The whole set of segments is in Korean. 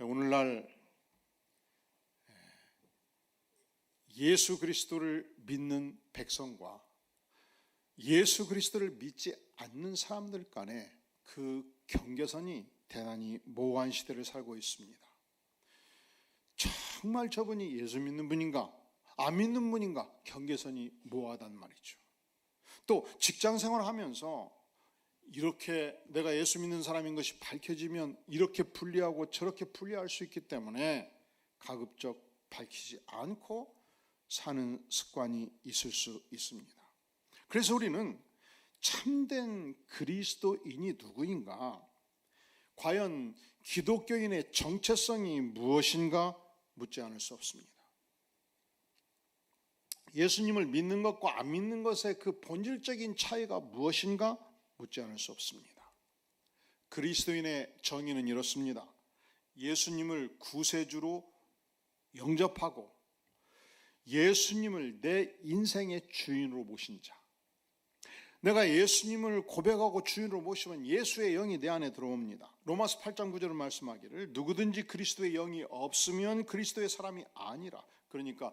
오늘날 예수 그리스도를 믿는 백성과 예수 그리스도를 믿지 않는 사람들 간에 그 경계선이 대단히 모호한 시대를 살고 있습니다. 정말 저분이 예수 믿는 분인가 안 믿는 분인가 경계선이 모호하단 말이죠. 또 직장 생활을 하면서 이렇게 내가 예수 믿는 사람인 것이 밝혀지면 이렇게 분리하고 저렇게 분리할 수 있기 때문에 가급적 밝히지 않고 사는 습관이 있을 수 있습니다. 그래서 우리는 참된 그리스도인이 누구인가, 과연 기독교인의 정체성이 무엇인가 묻지 않을 수 없습니다. 예수님을 믿는 것과 안 믿는 것의 그 본질적인 차이가 무엇인가 묻지 않을 수 없습니다. 그리스도인의 정의는 이렇습니다. 예수님을 구세주로 영접하고 예수님을 내 인생의 주인으로 모신 자. 내가 예수님을 고백하고 주인으로 모시면 예수의 영이 내 안에 들어옵니다. 로마서 8장 9절은 말씀하기를 누구든지 그리스도의 영이 없으면 그리스도의 사람이 아니라. 그러니까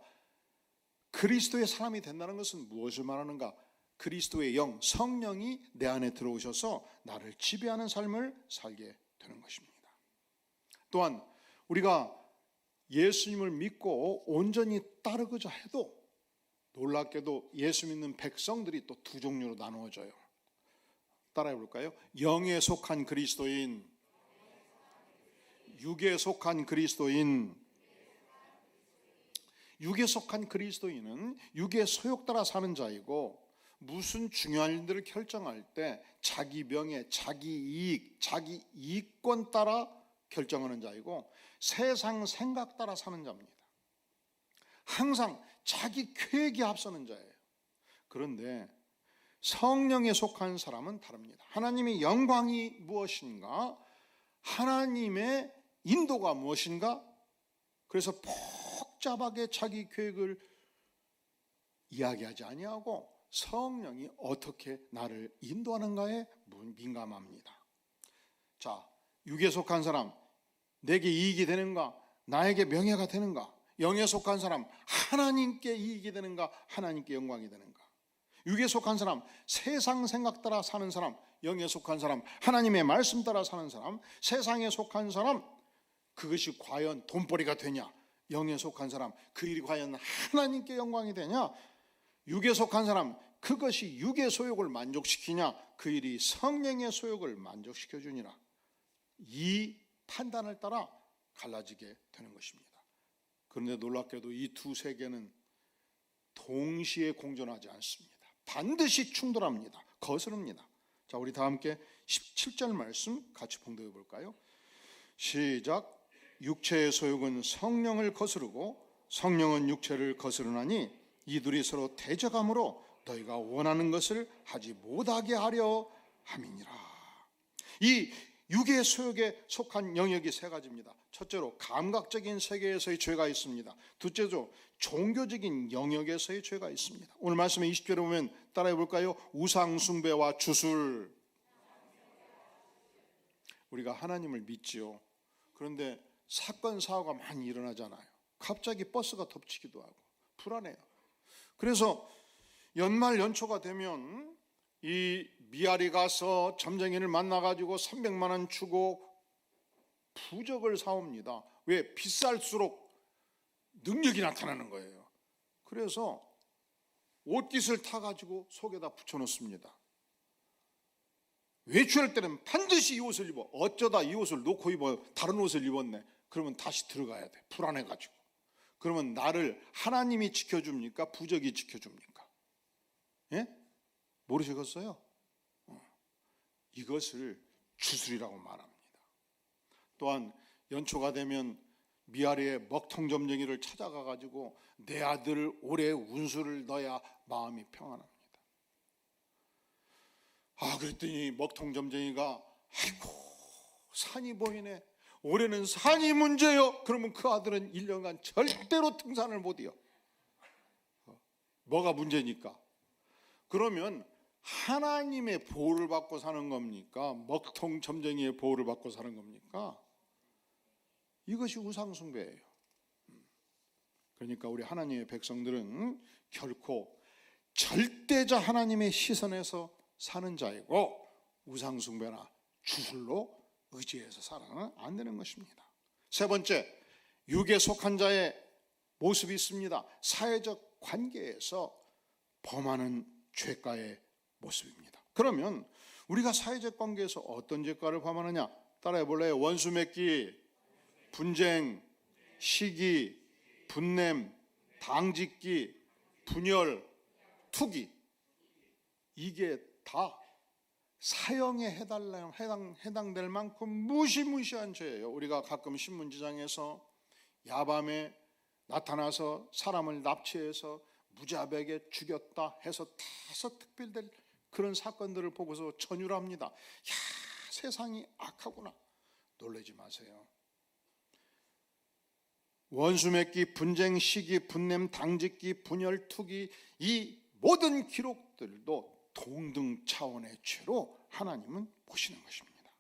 그리스도의 사람이 된다는 것은 무엇을 말하는가? 그리스도의 영, 성령이 내 안에 들어오셔서 나를 지배하는 삶을 살게 되는 것입니다. 또한 우리가 예수님을 믿고 온전히 따르고자 해도 놀랍게도 예수 믿는 백성들이 또 두 종류로 나누어져요. 따라해 볼까요? 영에 속한 그리스도인, 육에 속한 그리스도인. 육에 속한 그리스도인은 육의 소욕 따라 사는 자이고 무슨 중요한 일들을 결정할 때 자기 명예, 자기 이익, 자기 이익권 따라 결정하는 자이고 세상 생각 따라 사는 자입니다. 항상 자기 계획에 앞서는 자예요. 그런데 성령에 속한 사람은 다릅니다. 하나님의 영광이 무엇인가? 하나님의 인도가 무엇인가? 그래서 복잡하게 자기 계획을 이야기하지 아니하고 성령이 어떻게 나를 인도하는가에 민감합니다. 자, 육에 속한 사람, 내게 이익이 되는가? 나에게 명예가 되는가? 영에 속한 사람, 하나님께 이익이 되는가? 하나님께 영광이 되는가? 육에 속한 사람, 세상 생각 따라 사는 사람, 영에 속한 사람, 하나님의 말씀 따라 사는 사람, 세상에 속한 사람, 그것이 과연 돈벌이가 되냐? 영에 속한 사람, 그 일이 과연 하나님께 영광이 되냐? 육에 속한 사람, 그것이 육의 소욕을 만족시키냐? 그 일이 성령의 소욕을 만족시켜주니라. 이 판단을 따라 갈라지게 되는 것입니다. 그런데 놀랍게도 이 두 세계는 동시에 공존하지 않습니다. 반드시 충돌합니다. 거스릅니다. 자, 우리 다 함께 17절 말씀 같이 봉독해 볼까요? 시작. 육체의 소욕은 성령을 거스르고 성령은 육체를 거스르나니 이들이 서로 대적함으로 너희가 원하는 것을 하지 못하게 하려 함이니라. 이 육의 소욕에 속한 영역이 세 가지입니다. 첫째로 감각적인 세계에서의 죄가 있습니다. 둘째로 종교적인 영역에서의 죄가 있습니다. 오늘 말씀의 20절에 보면 따라해 볼까요? 우상 숭배와 주술. 우리가 하나님을 믿지요. 그런데 사건 사고가 많이 일어나잖아요. 갑자기 버스가 덮치기도 하고 불안해요. 그래서 연말 연초가 되면 이 미아리 가서 점쟁이를 만나가지고 300만 원 주고 부적을 사옵니다. 왜? 비쌀수록 능력이 나타나는 거예요. 그래서 옷깃을 타가지고 속에다 붙여놓습니다. 외출할 때는 반드시 이 옷을 입어. 어쩌다 이 옷을 놓고 입어 다른 옷을 입었네. 그러면 다시 들어가야 돼. 불안해가지고. 그러면 나를 하나님이 지켜줍니까? 부적이 지켜줍니까? 예? 모르시겠어요? 이것을 주술이라고 말합니다. 또한 연초가 되면 미아리의 먹통 점쟁이를 찾아가가지고 내 아들 올해 운수를 넣어야 마음이 평안합니다. 그랬더니 먹통 점쟁이가 아이고 산이 보이네. 올해는 산이 문제요. 그러면 그 아들은 1년간 절대로 등산을 못해요. 뭐가 문제니까? 그러면 하나님의 보호를 받고 사는 겁니까? 먹통 점쟁이의 보호를 받고 사는 겁니까? 이것이 우상숭배예요. 그러니까 우리 하나님의 백성들은 결코 절대자 하나님의 시선에서 사는 자이고 우상숭배나 주술로 의지해서 살아는 안 되는 것입니다. 세 번째, 육에 속한 자의 모습이 있습니다. 사회적 관계에서 범하는 죄가의 모습입니다. 그러면 우리가 사회적 관계에서 어떤 죄가를 범하느냐? 따라해 볼래요? 원수 맺기, 분쟁, 시기, 분냄, 당짓기, 분열, 투기. 이게 다 사형에 해당될 만큼 무시무시한 죄예요. 우리가 가끔 신문지장에서 야밤에 나타나서 사람을 납치해서 무자백에 죽였다 해서 다소 특별될 그런 사건들을 보고서 전율합니다. 야, 세상이 악하구나. 놀라지 마세요. 원수 맺기, 분쟁, 시기, 분냄, 당짓기, 분열, 투기, 이 모든 기록들도 동등 차원의 죄로 하나님은 보시는 것입니다.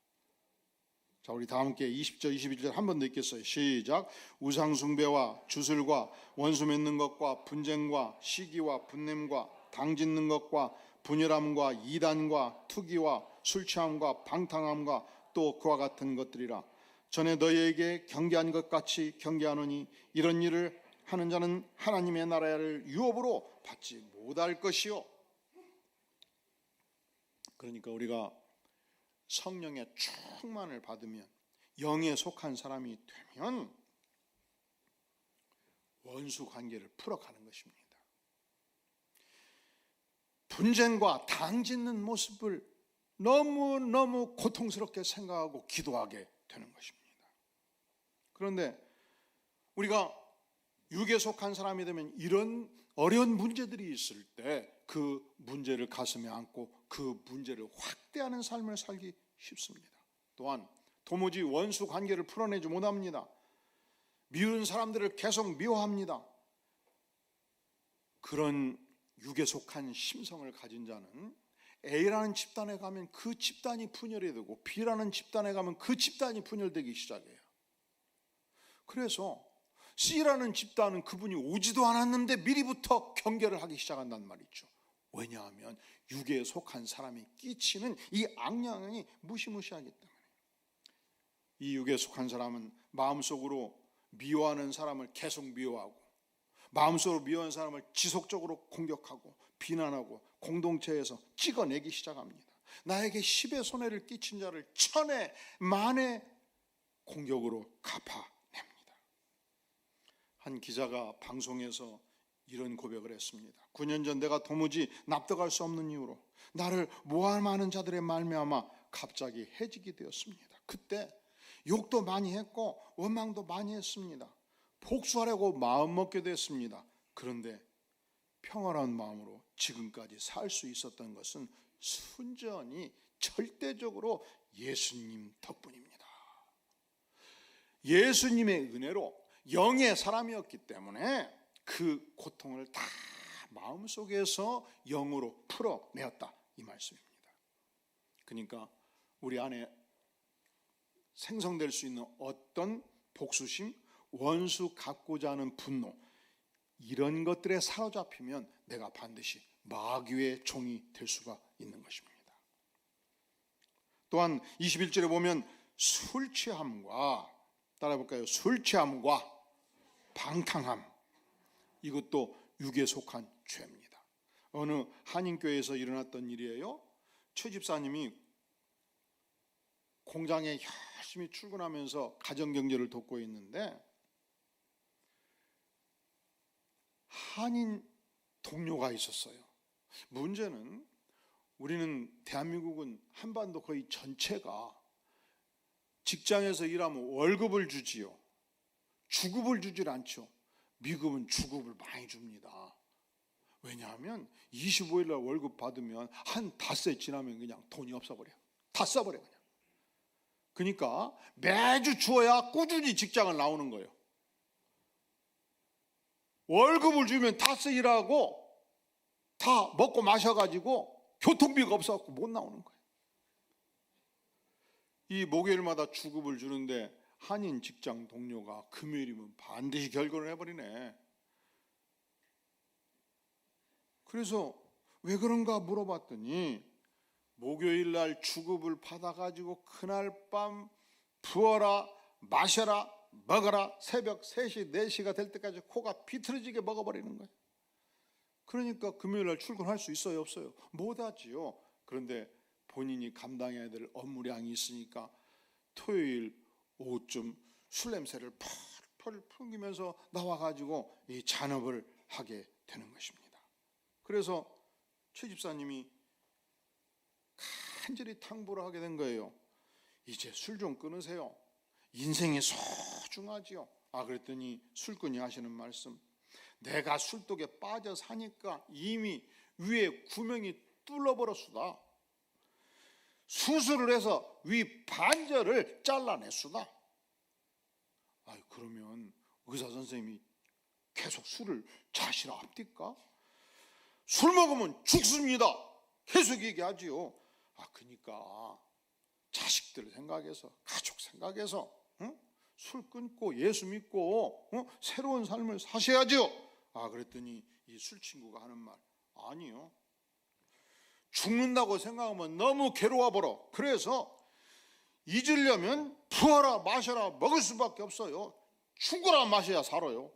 자, 우리 다 함께 20절, 21절 한 번 더 읽겠어요. 시작. 우상숭배와 주술과 원수 맺는 것과 분쟁과 시기와 분냄과 당짓는 것과 분열함과 이단과 투기와 술취함과 방탕함과 또 그와 같은 것들이라. 전에 너희에게 경계한 것 같이 경계하노니 이런 일을 하는 자는 하나님의 나라를 유업으로 받지 못할 것이요. 그러니까 우리가 성령의 충만을 받으면, 영에 속한 사람이 되면 원수 관계를 풀어가는 것입니다. 분쟁과 당짓는 모습을 너무너무 고통스럽게 생각하고 기도하게 되는 것입니다. 그런데 우리가 육에 속한 사람이 되면 이런 어려운 문제들이 있을 때 그 문제를 가슴에 안고 그 문제를 확대하는 삶을 살기 쉽습니다. 또한 도무지 원수 관계를 풀어내지 못합니다. 미운 사람들을 계속 미워합니다. 그런 육에 속한 심성을 가진 자는 A라는 집단에 가면 그 집단이 분열이 되고 B라는 집단에 가면 그 집단이 분열되기 시작해요. 그래서 C라는 집단은 그분이 오지도 않았는데 미리부터 경계를 하기 시작한단 말이죠. 왜냐하면 육에 속한 사람이 끼치는 이 악영향이 무시무시하기 때문에. 이 육에 속한 사람은 마음속으로 미워하는 사람을 계속 미워하고, 마음속으로 미워하는 사람을 지속적으로 공격하고 비난하고 공동체에서 찍어내기 시작합니다. 나에게 10의 손해를 끼친 자를 1000의 만의 공격으로 갚아냅니다. 한 기자가 방송에서 이런 고백을 했습니다. 9년 전 내가 도무지 납득할 수 없는 이유로 나를 모함하는 자들의 말미암아 갑자기 해지게 되었습니다. 그때 욕도 많이 했고 원망도 많이 했습니다. 복수하려고 마음먹게 됐습니다. 그런데 평안한 마음으로 지금까지 살 수 있었던 것은 순전히 절대적으로 예수님 덕분입니다. 예수님의 은혜로 영의 사람이었기 때문에 그 고통을 다 마음속에서 영으로 풀어내었다, 이 말씀입니다. 그러니까 우리 안에 생성될 수 있는 어떤 복수심, 원수 갚고자 하는 분노, 이런 것들에 사로잡히면 내가 반드시 마귀의 종이 될 수가 있는 것입니다. 또한 21절에 보면 술 취함과, 따라해볼까요? 술 취함과 방탕함, 이것도 육에 속한 죄입니다. 어느 한인교회에서 일어났던 일이에요. 최 집사님이 공장에 열심히 출근하면서 가정경제를 돕고 있는데 한인 동료가 있었어요. 문제는 우리는, 대한민국은 한반도 거의 전체가 직장에서 일하면 월급을 주지요. 주급을 주질 않죠. 미국은 주급을 많이 줍니다. 왜냐하면 25일 날 월급 받으면 한 닷새 지나면 그냥 돈이 없어버려요. 다 써버려요 그냥. 그러니까 매주 주어야 꾸준히 직장을 나오는 거예요. 월급을 주면 닷새 일하고 다 먹고 마셔가지고 교통비가 없어갖고 못 나오는 거예요. 이 목요일마다 주급을 주는데 한인 직장 동료가 금요일이면 반드시 결혼을 해버리네. 그래서 왜 그런가 물어봤더니 목요일 날 주급을 받아가지고 그날 밤 부어라 마셔라 먹어라 새벽 3시 4시가 될 때까지 코가 비틀어지게 먹어버리는 거예요. 그러니까 금요일 날 출근할 수 있어요 없어요? 못하지요. 그런데 본인이 감당해야 될 업무량이 있으니까 토요일 오후쯤 술 냄새를 펄펄 풍기면서 나와가지고 이 잔업을 하게 되는 것입니다. 그래서 최 집사님이 간절히 당부를 하게 된 거예요. 이제 술 좀 끊으세요. 인생이 소중하지요. 그랬더니 술꾼이 하시는 말씀, 내가 술독에 빠져 사니까 이미 위에 구멍이 뚫려버렸수다. 수술을 해서 위 반절을 잘라냈수다. 그러면 의사 선생님이 계속 술을 자시라 합니까? 술 먹으면 죽습니다. 계속 얘기하지요. 그러니까 자식들 생각해서 가족 생각해서 술 끊고 예수 믿고 새로운 삶을 사셔야죠. 그랬더니 이 술 친구가 하는 말, 아니요, 죽는다고 생각하면 너무 괴로워 버려. 그래서 잊으려면 부어라 마셔라 먹을 수밖에 없어요. 죽어라 마셔야 살아요.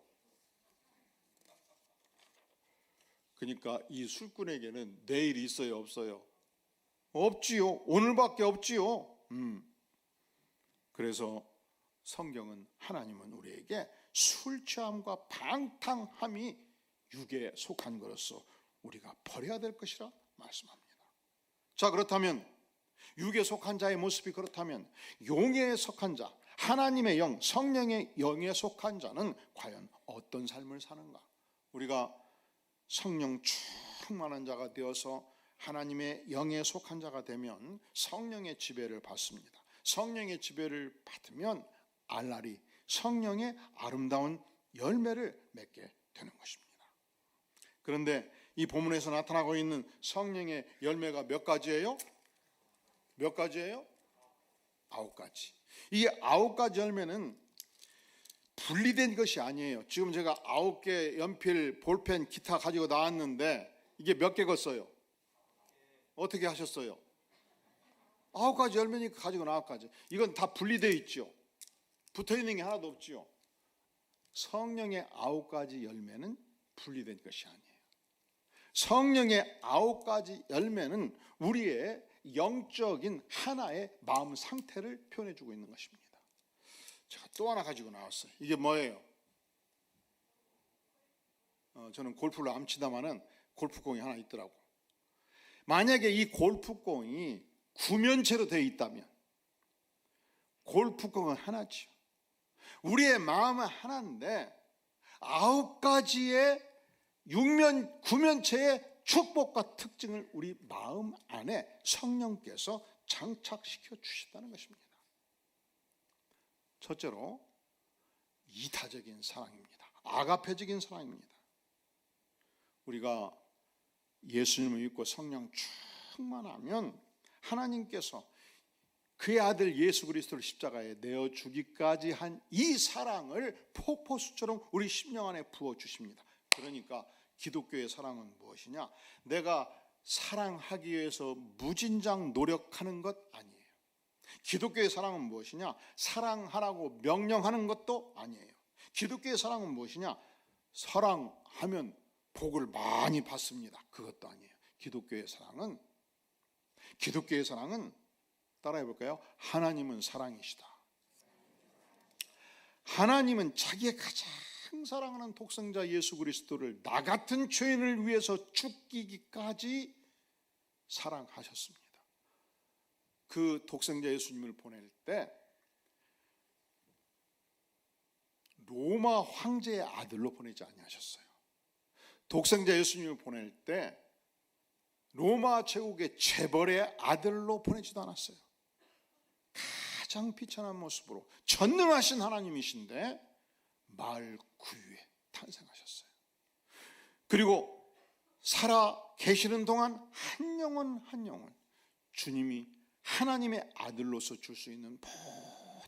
그러니까 이 술꾼에게는 내일이 있어요 없어요? 없지요. 오늘밖에 없지요. 그래서 성경은, 하나님은 우리에게 술 취함과 방탕함이 육에 속한 것으로서 우리가 버려야 될 것이라 말씀합니다. 자, 그렇다면 육에 속한 자의 모습이 그렇다면 용에 속한 자, 하나님의 영, 성령의 영에 속한 자는 과연 어떤 삶을 사는가? 우리가 성령 충만한 자가 되어서 하나님의 영에 속한 자가 되면 성령의 지배를 받습니다. 성령의 지배를 받으면 알라리, 성령의 아름다운 열매를 맺게 되는 것입니다. 그런데 이 본문에서 나타나고 있는 성령의 열매가 몇 가지예요? 몇 가지예요? 9가지. 이 9가지 열매는 분리된 것이 아니에요. 지금 제가 9개 연필, 볼펜, 기타 가지고 나왔는데 이게 몇 개 걷어요? 어떻게 하셨어요? 9가지 열매니까 가지고 9가지. 이건 다 분리되어 있죠. 붙어있는 게 하나도 없죠. 성령의 9가지 열매는 분리된 것이 아니에요. 성령의 9가지 열매는 우리의 영적인 하나의 마음 상태를 표현해주고 있는 것입니다. 제가 또 하나 가지고 나왔어요. 이게 뭐예요? 저는 골프를 안 치다마는 골프공이 하나 있더라고. 만약에 이 골프공이 구면체로 되어 있다면 골프공은 하나죠. 우리의 마음은 하나인데 9가지의 구면체의 축복과 특징을 우리 마음 안에 성령께서 장착시켜 주신다는 것입니다. 첫째로 이타적인 사랑입니다. 아가페적인 사랑입니다. 우리가 예수님을 믿고 성령 충만하면 하나님께서 그의 아들 예수 그리스도를 십자가에 내어주기까지 한 이 사랑을 폭포수처럼 우리 심령 안에 부어주십니다. 그러니까 기독교의 사랑은 무엇이냐? 내가 사랑하기 위해서 무진장 노력하는 것 아니에요. 기독교의 사랑은 무엇이냐? 사랑하라고 명령하는 것도 아니에요. 기독교의 사랑은 무엇이냐? 사랑하면 복을 많이 받습니다. 그것도 아니에요. 기독교의 사랑은 따라해 볼까요? 하나님은 사랑이시다. 하나님은 자기의 가장 사랑하는 독생자 예수 그리스도를 나 같은 죄인을 위해서 죽이기까지 사랑하셨습니다. 그 독생자 예수님을 보낼 때 로마 황제의 아들로 보내지 아니하셨어요. 독생자 예수님을 보낼 때 로마 제국의 재벌의 아들로 보내지도 않았어요. 가장 비천한 모습으로 전능하신 하나님이신데 마을 구유에 탄생하셨어요. 그리고 살아 계시는 동안 한 영혼 한 영혼 주님이 하나님의 아들로서 줄 수 있는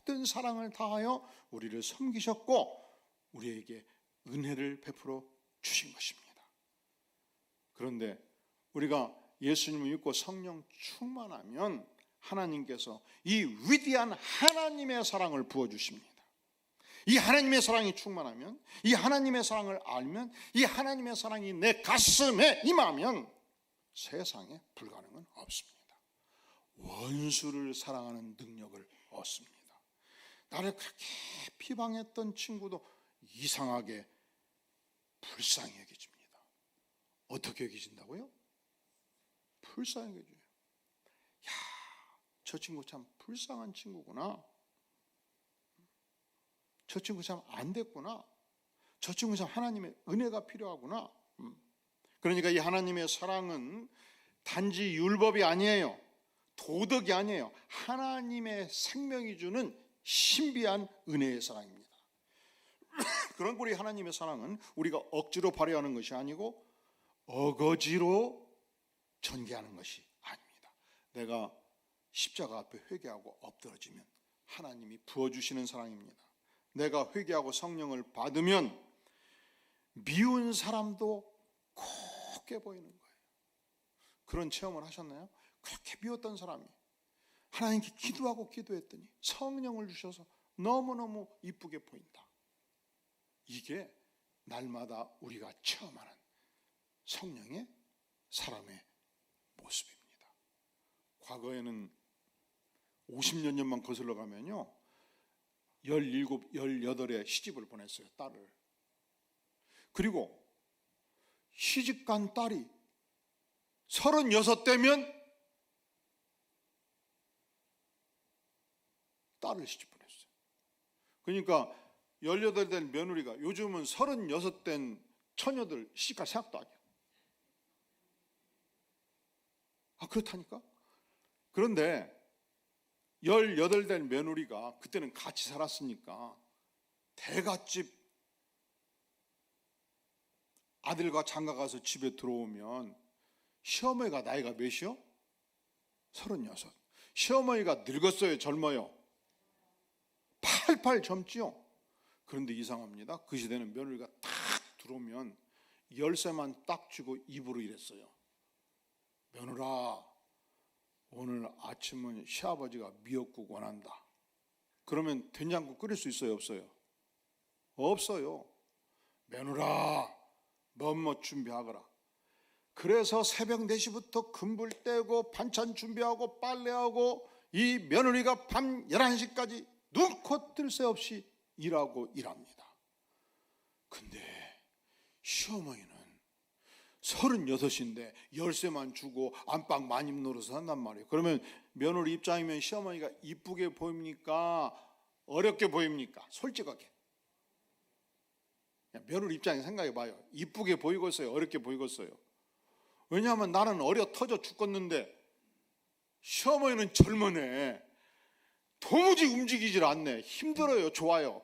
모든 사랑을 다하여 우리를 섬기셨고 우리에게 은혜를 베풀어 주신 것입니다. 그런데 우리가 예수님을 믿고 성령 충만하면 하나님께서 이 위대한 하나님의 사랑을 부어주십니다. 이 하나님의 사랑이 충만하면, 이 하나님의 사랑을 알면, 이 하나님의 사랑이 내 가슴에 임하면 세상에 불가능은 없습니다. 원수를 사랑하는 능력을 얻습니다. 나를 그렇게 비방했던 친구도 이상하게 불쌍히 여겨집니다. 어떻게 여겨진다고요? 불쌍히 여겨져요. 야, 저 친구 참 불쌍한 친구구나. 저 친구 참 안 됐구나. 저 친구 참 하나님의 은혜가 필요하구나. 그러니까 이 하나님의 사랑은 단지 율법이 아니에요. 도덕이 아니에요. 하나님의 생명이 주는 신비한 은혜의 사랑입니다. 그런 우리 하나님의 사랑은 우리가 억지로 발휘하는 것이 아니고 어거지로 전개하는 것이 아닙니다. 내가 십자가 앞에 회개하고 엎드러지면 하나님이 부어주시는 사랑입니다. 내가 회개하고 성령을 받으면 미운 사람도 곱게 보이는 거예요. 그런 체험을 하셨나요? 그렇게 미웠던 사람이 하나님께 기도하고 기도했더니 성령을 주셔서 너무너무 이쁘게 보인다. 이게 날마다 우리가 체험하는 성령의 사람의 모습입니다. 과거에는 50년 전만 거슬러 가면요 17, 18에 시집을 보냈어요. 딸을. 그리고 시집간 딸이 36대면 딸을 시집 보냈어요. 그러니까 18된 며느리가 요즘은 36된 처녀들 시집갈 생각도 안 해요. 그렇다니까? 그런데 18된 며느리가 그때는 같이 살았으니까 대갓집 아들과 장가 가서 집에 들어오면 시어머니가 나이가 몇이요? 36. 시어머니가 늙었어요? 젊어요? 팔팔 젊지요? 그런데 이상합니다. 그 시대는 며느리가 딱 들어오면 열쇠만 딱 주고 입으로 이랬어요. 며느라, 오늘 아침은 시아버지가 미역국 원한다. 그러면 된장국 끓일 수 있어요? 없어요? 없어요. 며느라, 뭐뭐 준비하거라. 그래서 새벽 4시부터 금불 떼고 반찬 준비하고 빨래하고 이 며느리가 밤 11시까지 눈코 뜰 새 없이 일합니다. 근데 시어머니는 36인데 열쇠만 주고 안방 마님 노릇을 한단 말이에요. 그러면 며느리 입장이면 시어머니가 이쁘게 보입니까? 어렵게 보입니까? 솔직하게. 며느리 입장에 생각해 봐요. 이쁘게 보이겠어요? 어렵게 보이겠어요? 왜냐하면 나는 어려 터져 죽겠는데 시어머니는 젊으네. 도무지 움직이질 않네. 힘들어요? 좋아요?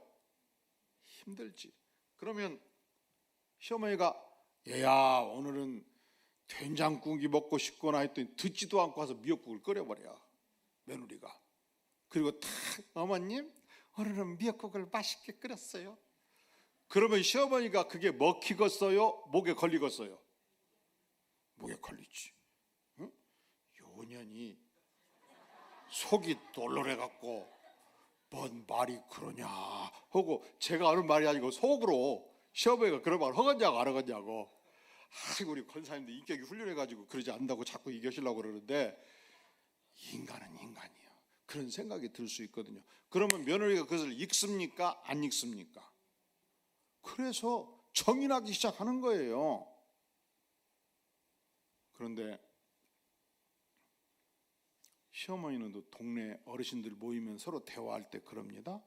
힘들지. 그러면 시어머니가 얘야 오늘은 된장국이 먹고 싶거나 했더니 듣지도 않고 와서 미역국을 끓여버려 며느리가. 그리고 탁 어머님 오늘은 미역국을 맛있게 끓였어요. 그러면 시어머니가 그게 먹히겠어요? 목에 걸리겠어요? 목에 걸리지. 응? 요년이 속이 놀래갖고 뭔 말이 그러냐 하고 제가 하는 말이 아니고 속으로 시어머니가 그런 말 허건냐고 안 허건냐고. 아이고 우리 권사님도 인격이 훌륭해가지고 그러지 않는다고 자꾸 얘기하시려고 그러는데 인간은 인간이에요. 그런 생각이 들 수 있거든요. 그러면 며느리가 그것을 읽습니까? 안 읽습니까? 그래서 정인하기 시작하는 거예요. 그런데 시어머니는 또 동네 어르신들 모이면 서로 대화할 때 그럽니다.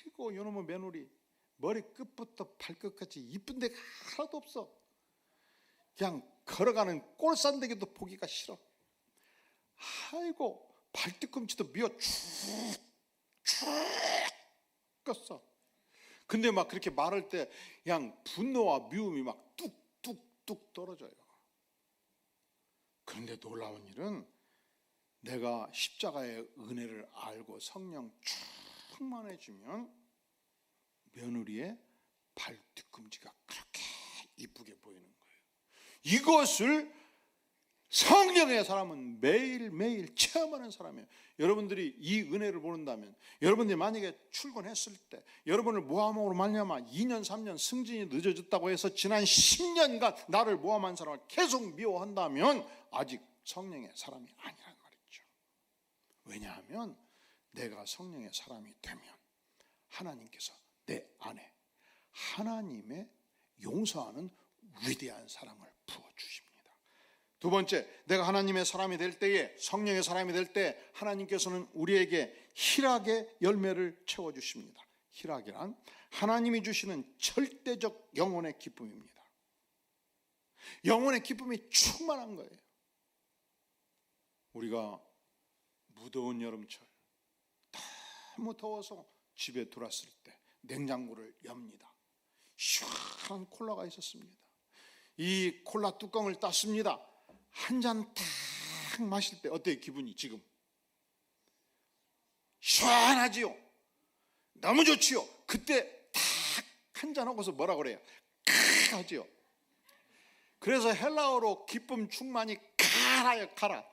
아이고 요놈의 며느리 머리 끝부터 발끝까지 이쁜 데가 하나도 없어. 그냥 걸어가는 꼴산대기도 보기가 싫어. 아이고 발뒤꿈치도 미어 쭉쭉 껐어. 근데 막 그렇게 말할 때 그냥 분노와 미움이 막 뚝뚝뚝 떨어져요. 그런데 놀라운 일은 내가 십자가의 은혜를 알고 성령 충만해지면 며느리의 발 뒤꿈치가 그렇게 이쁘게 보이는 거예요. 이것을 성령의 사람은 매일매일 체험하는 사람이에요. 여러분들이 이 은혜를 모른다면, 여러분들이 만약에 출근했을 때 여러분을 모함으로 말미암아 2년 3년 승진이 늦어졌다고 해서 지난 10년간 나를 모함한 사람을 계속 미워한다면 아직 성령의 사람이 아니란 말이죠. 왜냐하면 내가 성령의 사람이 되면 하나님께서 내 안에 하나님의 용서하는 위대한 사랑을 부어주십니다. 두 번째, 내가 하나님의 사람이 될 때에, 성령의 사람이 될 때 하나님께서는 우리에게 희락의 열매를 채워주십니다. 희락이란 하나님이 주시는 절대적 영혼의 기쁨입니다. 영혼의 기쁨이 충만한 거예요. 우리가 무더운 여름철 너무 더워서 집에 들어왔을 때 냉장고를 엽니다. 시원한 콜라가 있었습니다. 이 콜라 뚜껑을 땄습니다. 한 잔 딱 마실 때 어때요? 기분이 지금 시원하지요? 너무 좋지요? 그때 딱 한 잔 하고서 뭐라 그래요? 크 하지요? 그래서 헬라어로 기쁨 충만이 카라요. 카라.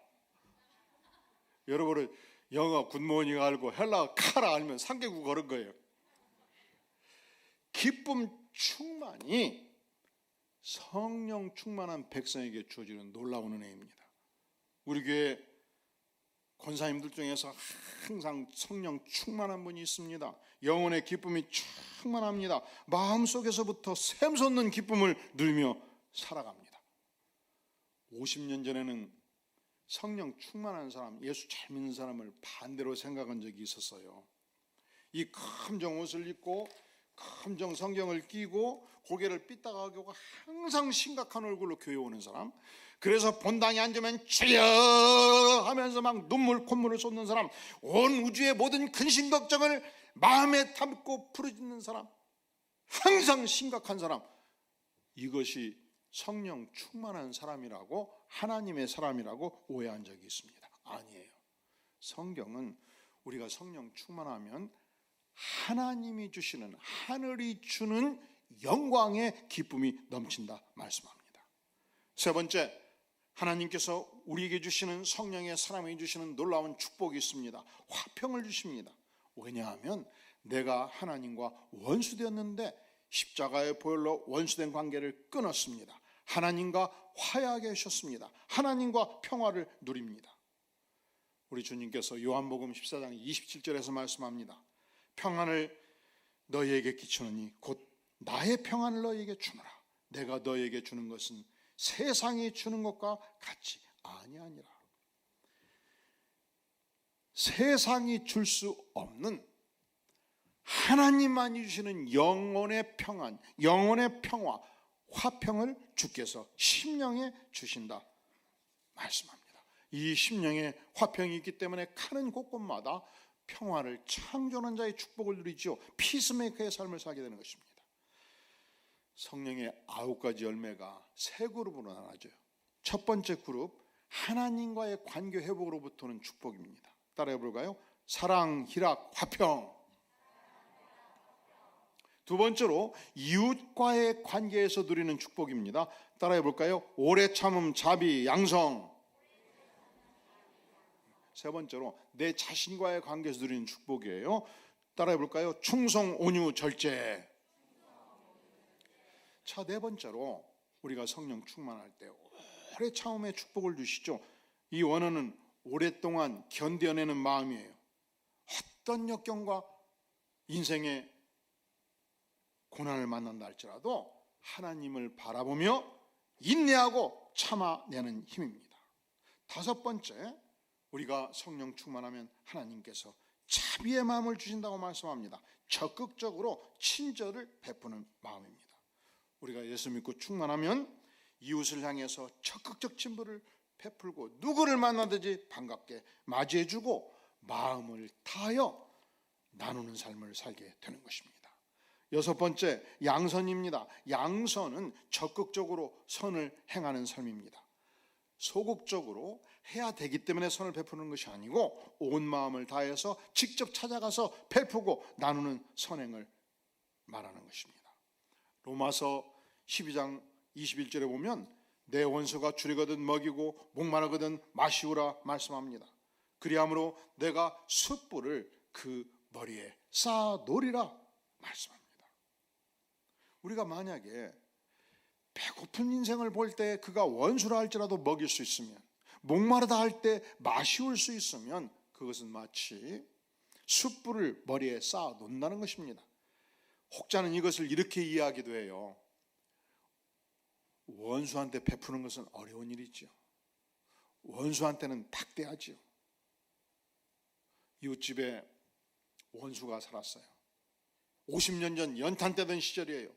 여러분은 영어 굿모닝 알고 헬라어 카라 알면 3개국 걸은 거예요. 기쁨 충만이 성령 충만한 백성에게 주어지는 놀라운 은혜입니다. 우리 교회 권사님들 중에서 항상 성령 충만한 분이 있습니다. 영혼의 기쁨이 충만합니다. 마음속에서부터 샘솟는 기쁨을 누리며 살아갑니다. 50년 전에는 성령 충만한 사람, 예수 잘 믿는 사람을 반대로 생각한 적이 있었어요. 이 검정 옷을 입고 검정 성경을 끼고 고개를 삐딱하게 하고 항상 심각한 얼굴로 교회 오는 사람, 그래서 본당에 앉으면 주여 하면서 막 눈물 콧물을 쏟는 사람, 온 우주의 모든 근심 걱정을 마음에 담고 부르짖는 사람, 항상 심각한 사람, 이것이 성령 충만한 사람이라고, 하나님의 사람이라고 오해한 적이 있습니다. 아니에요. 성경은 우리가 성령 충만하면 하나님이 주시는, 하늘이 주는 영광의 기쁨이 넘친다 말씀합니다. 세 번째, 하나님께서 우리에게 주시는, 성령의 사람에게 주시는 놀라운 축복이 있습니다. 화평을 주십니다. 왜냐하면 내가 하나님과 원수되었는데 십자가의 보혈로 원수된 관계를 끊었습니다. 하나님과 화해하게 하셨습니다. 하나님과 평화를 누립니다. 우리 주님께서 요한복음 14장 27절에서 말씀합니다. 평안을 너희에게 끼치노니 곧 나의 평안을 너희에게 주노라. 내가 너희에게 주는 것은 세상이 주는 것과 같이 아니하니라. 세상이 줄 수 없는 하나님만이 주시는 영혼의 평안, 영혼의 평화, 화평을 주께서 심령에 주신다 말씀합니다. 이 심령에 화평이 있기 때문에 가는 곳곳마다 평화를 창조하는 자의 축복을 누리죠. 피스메이커의 삶을 살게 되는 것입니다. 성령의 9가지 열매가 세 그룹으로 나눠져요. 첫 번째 그룹, 하나님과의 관계 회복으로부터는 축복입니다. 따라해 볼까요? 사랑, 희락, 화평. 두 번째로 이웃과의 관계에서 누리는 축복입니다. 따라해 볼까요? 오래 참음, 자비, 양성. 세 번째로 내 자신과의 관계에서 누리는 축복이에요. 따라해 볼까요? 충성, 온유, 절제. 자, 네 번째로 우리가 성령 충만할 때 오래 참음의 축복을 주시죠. 이 원어는 오랫동안 견뎌내는 마음이에요. 어떤 역경과 인생의 고난을 만난다 할지라도 하나님을 바라보며 인내하고 참아내는 힘입니다. 다섯 번째, 우리가 성령 충만하면 하나님께서 자비의 마음을 주신다고 말씀합니다. 적극적으로 친절을 베푸는 마음입니다. 우리가 예수 믿고 충만하면 이웃을 향해서 적극적 친절을 베풀고 누구를 만나든지 반갑게 맞이해주고 마음을 다하여 나누는 삶을 살게 되는 것입니다. 여섯 번째, 양선입니다. 양선은 적극적으로 선을 행하는 삶입니다. 소극적으로 해야 되기 때문에 선을 베푸는 것이 아니고 온 마음을 다해서 직접 찾아가서 베푸고 나누는 선행을 말하는 것입니다. 로마서 12장 21절에 보면 내 원수가 줄이거든 먹이고 목마르거든 마시우라 말씀합니다. 그리함으로 내가 숯불을 그 머리에 쌓아 놓으리라 말씀합니다. 우리가 만약에 배고픈 인생을 볼 때 그가 원수라 할지라도 먹일 수 있으면, 목마르다 할 때 마시울 수 있으면 그것은 마치 숯불을 머리에 쌓아 놓는다는 것입니다. 혹자는 이것을 이렇게 이해하기도 해요. 원수한테 베푸는 것은 어려운 일이죠. 원수한테는 박대하죠. 이웃집에 원수가 살았어요. 50년 전 연탄 떼던 시절이에요.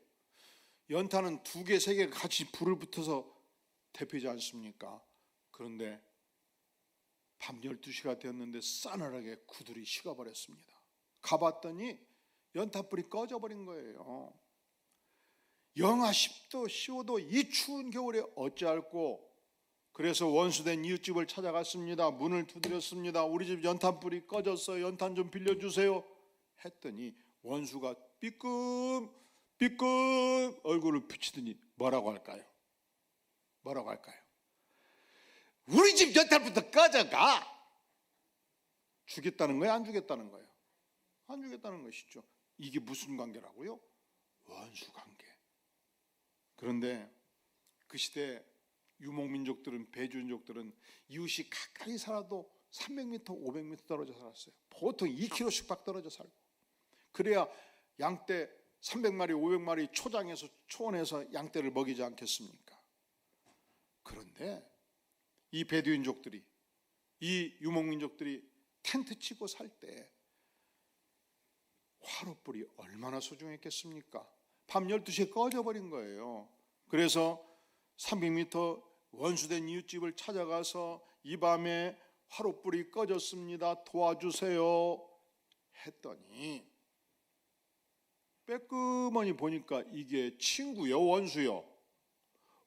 연탄은 2개, 3개가 같이 불을 붙어서 데피지 않습니까? 그런데 밤 12시가 되었는데 싸늘하게 구들이 식어버렸습니다. 가봤더니 연탄불이 꺼져버린 거예요. 영하 10도, 15도 이 추운 겨울에 어찌할꼬. 그래서 원수된 이웃집을 찾아갔습니다. 문을 두드렸습니다. 우리 집 연탄불이 꺼졌어요. 연탄 좀 빌려주세요. 했더니 원수가 삐끔 얼굴을 비치더니 뭐라고 할까요? 우리 집 연탄부터 꺼져가. 주겠다는 거예요? 안 주겠다는 거예요? 안 주겠다는 것이죠. 이게 무슨 관계라고요? 원수 관계. 그런데 그 시대 유목민족들은, 배주민족들은 이웃이 가까이 살아도 300m, 500m 떨어져 살았어요. 보통 2km씩 밖 떨어져 살고. 그래야 양떼 300마리, 500마리 초장에서, 초원에서 양떼를 먹이지 않겠습니까? 그런데 이 베두인족들이, 이 유목민족들이 텐트 치고 살 때 화롯불이 얼마나 소중했겠습니까? 밤 12시에 꺼져버린 거예요. 그래서 300m 원수된 이웃집을 찾아가서 이 밤에 화롯불이 꺼졌습니다. 도와주세요. 했더니 빼끄머니 보니까 이게 친구요, 원수요?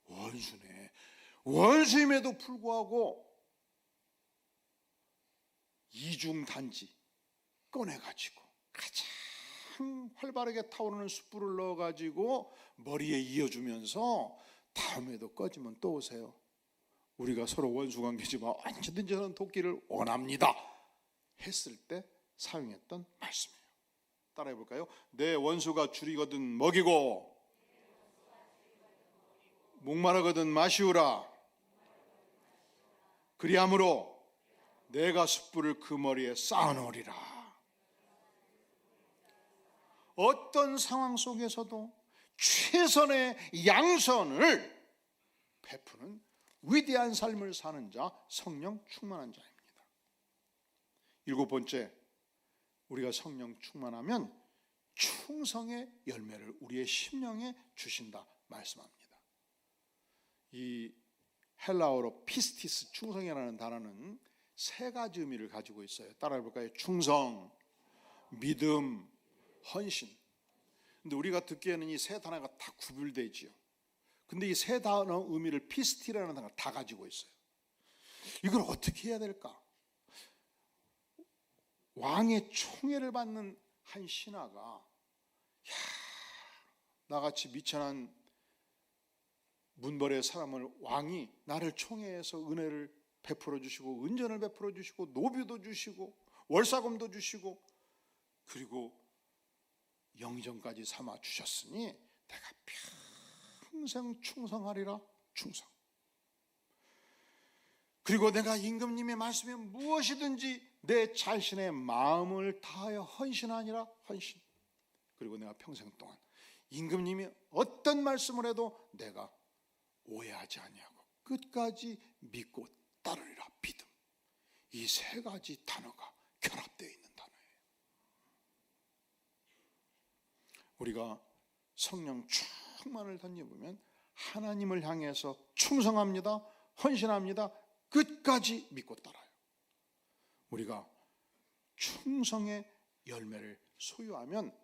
원수네. 원수임에도 불구하고 이중단지 꺼내가지고 가장 활발하게 타오르는 숯불을 넣어가지고 머리에 이어주면서 다음에도 꺼지면 또 오세요. 우리가 서로 원수관계지만 언제든지 저는 돕기를 원합니다 했을 때 사용했던 말씀이에요. 따라해 볼까요? 내 원수가 줄이거든 먹이고 목마르거든 마시우라. 그리함으로 내가 숯불을 그 머리에 쌓아놓으리라. 어떤 상황 속에서도 최선의 양선을 베푸는 위대한 삶을 사는 자, 성령 충만한 자입니다. 7번째, 우리가 성령 충만하면 충성의 열매를 우리의 심령에 주신다 말씀합니다. 이 헬라어로 피스티스, 충성이라는 단어는 3가지 의미를 가지고 있어요. 따라해 볼까요? 충성, 믿음, 헌신. 근데 우리가 듣기에는 이 3 단어가 다 구별되지요. 근데 이 3 단어 의미를 피스티라는 단어가 다 가지고 있어요. 이걸 어떻게 해야 될까? 왕의 총애를 받는 한 신하가 나같이 미천한 문벌의 사람을 왕이 나를 총애해서 은혜를 베풀어 주시고 은전을 베풀어 주시고 노비도 주시고 월사금도 주시고 그리고 영전까지 삼아 주셨으니 내가 평생 충성하리라. 충성. 그리고 내가 임금님의 말씀에 무엇이든지 내 자신의 마음을 다하여 헌신하니라. 헌신. 그리고 내가 평생 동안 임금님이 어떤 말씀을 해도 내가 오해하지 아니하고 끝까지 믿고 따르리라. 믿음. 이 3가지 단어가 결합되어 있는 단어예요. 우리가 성령 충만을 던져보면 하나님을 향해서 충성합니다. 헌신합니다. 끝까지 믿고 따라요. 우리가 충성의 열매를 소유하면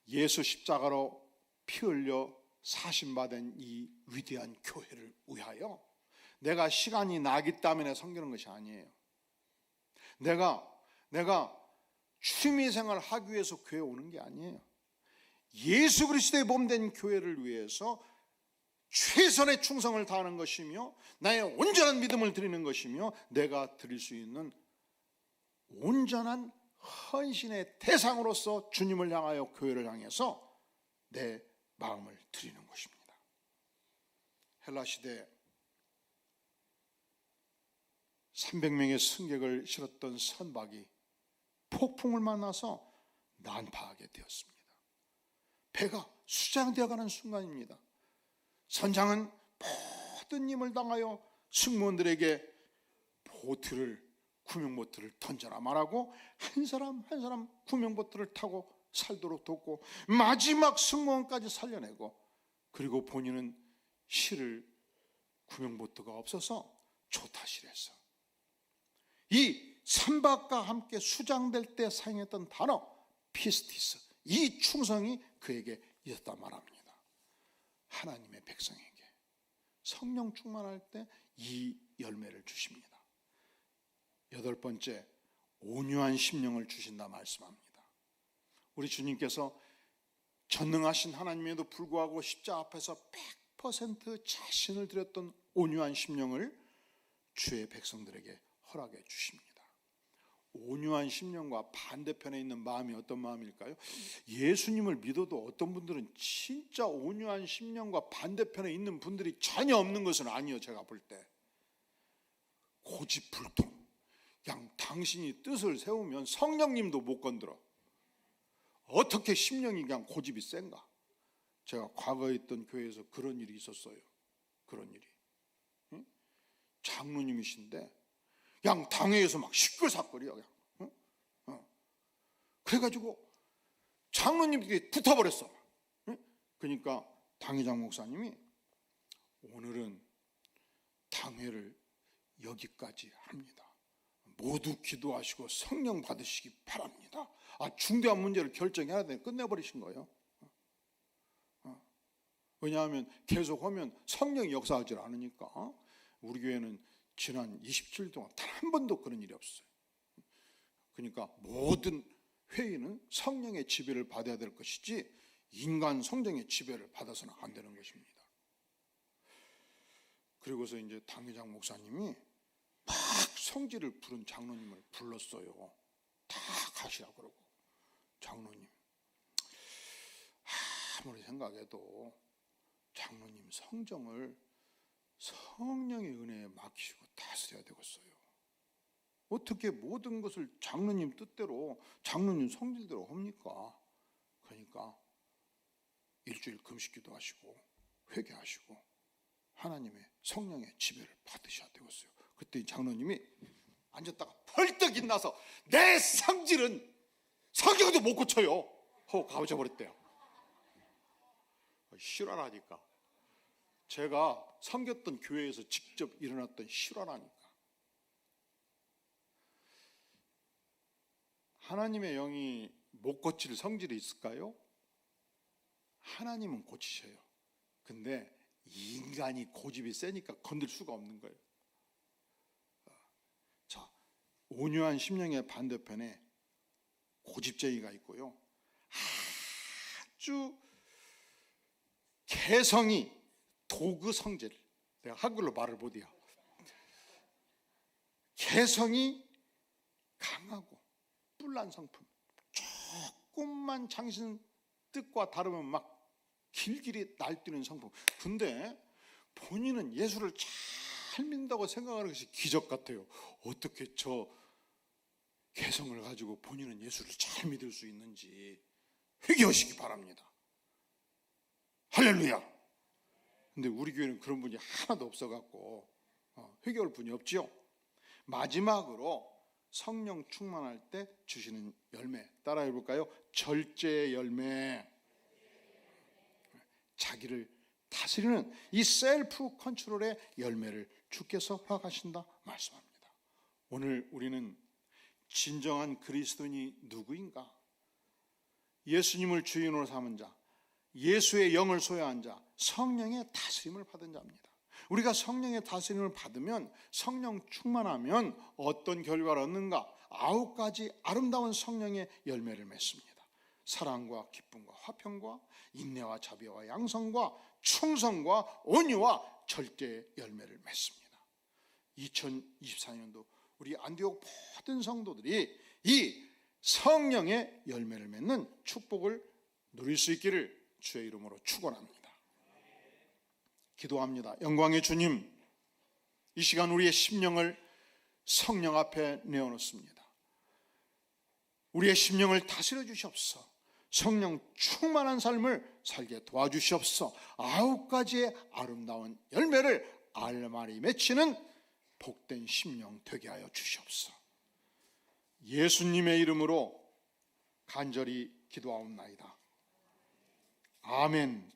예수 십자가로 피 흘려 사심받은 이 위대한 교회를 위하여 내가 시간이 나기 때문에 섬기는 것이 아니에요. 내가 취미생활 하기 위해서 교회 오는 게 아니에요. 예수 그리스도의 몸된 교회를 위해서 최선의 충성을 다하는 것이며 나의 온전한 믿음을 드리는 것이며 내가 드릴 수 있는 온전한 헌신의 대상으로서 주님을 향하여 교회를 향해서 내 마음을 드리는 것입니다. 헬라 시대 300명의 승객을 실었던 선박이 폭풍을 만나서 난파하게 되었습니다. 배가 수장되어 가는 순간입니다. 선장은 모든 힘을 당하여 승무원들에게 구명보트를 던져라 말하고 한 사람 한 사람 구명보트를 타고 살도록 돕고 마지막 승무원까지 살려내고, 그리고 본인은 실을 구명보트가 없어서 조타실에서 이 선박과 함께 수장될 때 사용했던 단어 피스티스, 이 충성이 그에게 있었다 말합니다. 하나님의 백성에게 성령 충만할 때 이 열매를 주십니다. 8번째, 온유한 심령을 주신다 말씀합니다. 우리 주님께서 전능하신 하나님에도 불구하고 십자가 앞에서 100% 자신을 드렸던 온유한 심령을 주의 백성들에게 허락해 주십니다. 온유한 심령과 반대편에 있는 마음이 어떤 마음일까요? 예수님을 믿어도 어떤 분들은 진짜 온유한 심령과 반대편에 있는 분들이 전혀 없는 것은 아니에요. 제가 볼 때 고집불통, 그냥 당신이 뜻을 세우면 성령님도 못 건드려. 어떻게 심령이 그냥 고집이 센가? 제가 과거에 있던 교회에서 그런 일이 있었어요. 그런 일이. 응? 장로님이신데 그냥 당회에서 막 시끌사끌이야. 그냥. 그래가지고 장로님들이 붙어버렸어. 그러니까 당회장 목사님이 오늘은 당회를 여기까지 합니다. 모두 기도하시고 성령 받으시기 바랍니다. 중대한 문제를 결정해야 돼. 끝내버리신 거예요. 왜냐하면 계속하면 성령이 역사하지 않으니까. 우리 교회는 지난 27일 동안 단 한 번도 그런 일이 없어요. 그러니까 모든 회의는 성령의 지배를 받아야 될 것이지 인간 성령의 지배를 받아서는 안 되는 것입니다. 그리고서 이제 당회장 목사님이 막 성질을 부른 장로님을 불렀어요. 다 가시라고 그러고. 장로님, 아무리 생각해도 장로님 성정을 성령의 은혜에 맡기시고 다스려야 되겠어요. 어떻게 모든 것을 장로님 뜻대로 장로님 성질대로 합니까? 그러니까 일주일 금식기도 하시고 회개하시고 하나님의 성령의 지배를 받으셔야 되겠어요. 그때 장로님이 앉았다가 벌떡 일어나서 내 성질은 성경도 못 고쳐요 하고 가버렸대요. 실화라니까. 제가 섬겼던 교회에서 직접 일어났던 실화라니까. 하나님의 영이 못 고칠 성질이 있을까요? 하나님은 고치셔요. 근데 인간이 고집이 세니까 건들 수가 없는 거예요. 자, 온유한 심령의 반대편에 고집쟁이가 있고요. 아주 개성이 도구 성질. 내가 한글로 말을 못해요. 개성이 강하고 뿔난 성품. 조금만 당신 뜻과 다르면 막 길길이 날뛰는 성품. 근데 본인은 예수를 잘 믿는다고 생각하는 것이 기적 같아요. 어떻게 저 개성을 가지고 본인은 예수를 잘 믿을 수 있는지 회개하시기 바랍니다. 할렐루야. 근데 우리 교회는 그런 분이 하나도 없어갖고 회개할 분이 없지요. 마지막으로 성령 충만할 때 주시는 열매 따라해 볼까요? 절제의 열매. 자기를 다스리는 이 셀프 컨트롤의 열매를 주께서 허락하신다 말씀합니다. 오늘 우리는 진정한 그리스도인이 누구인가? 예수님을 주인으로 삼은 자, 예수의 영을 소유한 자, 성령의 다스림을 받은 자입니다. 우리가 성령의 다스림을 받으면, 성령 충만하면 어떤 결과를 얻는가? 9가지 아름다운 성령의 열매를 맺습니다. 사랑과 기쁨과 화평과 인내와 자비와 양성과 충성과 온유와 절제의 열매를 맺습니다. 2024년도 우리 안디옥 모든 성도들이 이 성령의 열매를 맺는 축복을 누릴 수 있기를 주의 이름으로 축원합니다. 기도합니다. 영광의 주님, 이 시간 우리의 심령을 성령 앞에 내어놓습니다. 우리의 심령을 다스려 주시옵소서. 성령 충만한 삶을 살게 도와주시옵소서. 9가지의 아름다운 열매를 알말이 맺히는 복된 심령 되게 하여 주시옵소서. 예수님의 이름으로 간절히 기도하옵나이다. 아멘.